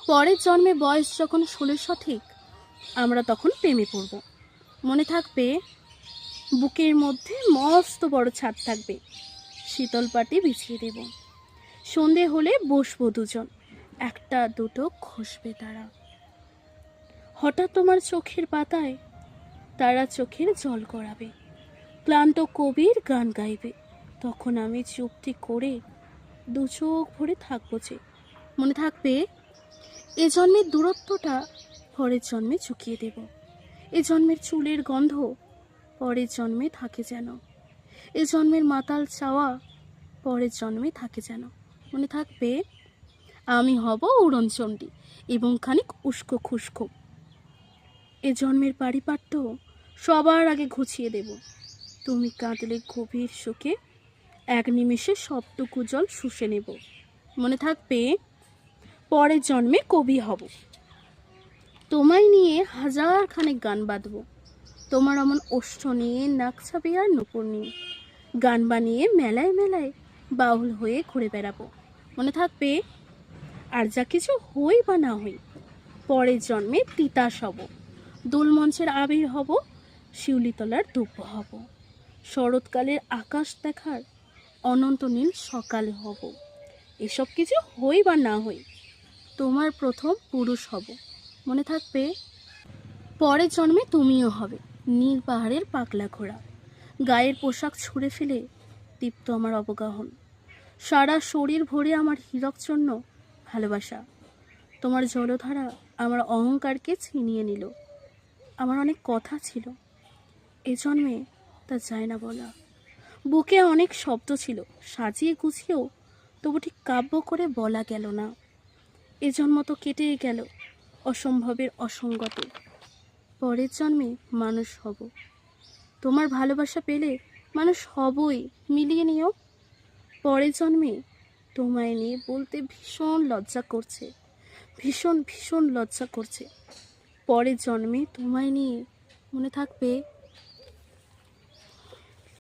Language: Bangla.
পরের জন্মে বয়স যখন 16 সঠিক, আমরা তখন প্রেমে পড়ব। মনে থাকবে, বুকের মধ্যে মস্ত বড় ছাদ থাকবে, শীতল পাটি বিছিয়ে দেব। সন্ধে হলে বসবো দুজন, একটা দুটো খসবে তারা। হঠাৎ তোমার চোখের পাতায় তারা চোখের জল গড়াবে, ক্লান্ত কবির গান গাইবে, তখন আমি চুপটি করে দু চোখ ভরে থাকবো যে। মনে থাকবে, এ জন্মের দূরত্বটা পরের জন্মে চুকিয়ে দেব। এ জন্মের চুলের গন্ধ পরের জন্মে থাকে যেন, এ জন্মের মাতাল চাওয়া পরের জন্মে থাকে যেন। মনে থাকবে, আমি হব উড়নচণ্ডী এবং খানিক উস্কো খুস্কো। এ জন্মের পারিপাট্য সবার আগে ঘুচিয়ে দেব। তুমি কাঁদলে গভীর শোকে এক নিমেষে সবটুকু জল শুষে নেব। মনে থাকবে, পরের জন্মে কবি হব, তোমায় নিয়ে হাজার খানেক গান বাঁধব। তোমার এমন ওষ্ঠ নিয়ে, নাকছাবি আর নুপুর নিয়ে গান বানিয়ে মেলায় মেলায় বাউল হয়ে ঘুরে বেড়াবো। মনে থাকবে, আর যা কিছু হই বা না হই, পরের জন্মে তিতাস হব, দোলমঞ্চের আবির হব, শিউলিতলার দুব্ব হব, শরৎকালের আকাশ দেখার অনন্ত নীল সকাল হব। এসব কিছু হই বা না হই, তোমার প্রথম পুরুষ হব। মনে থাকবে, পরের জন্মে তুমিও হবে নীল পাহাড়ের পাগলা ঘোড়া, গায়ের পোশাক ছুঁড়ে ফেলে দীপ্ত আমার অবগাহন, সারা শরীর ভরে আমার হীরকচন্ন ভালোবাসা। তোমার জলধারা আমার অহংকারকে ছিনিয়ে নিল। আমার অনেক কথা ছিল, এ জন্মে তা যায় না বলা। বুকে অনেক শব্দ ছিল, সাজিয়ে গুছিয়েও তবু ঠিক কাব্য করে বলা গেল না। এ জন্ম তো কেটেই গেল অসম্ভবের অসঙ্গতে। পরের জন্মে মানুষ হব, তোমার ভালোবাসা পেলে মানুষ হবই, মিলিয়ে নিও। পরের জন্মে তোমায় নিয়ে বলতে ভীষণ লজ্জা করছে, ভীষণ ভীষণ লজ্জা করছে। পরের জন্মে তোমায় নিয়ে, মনে থাকবে,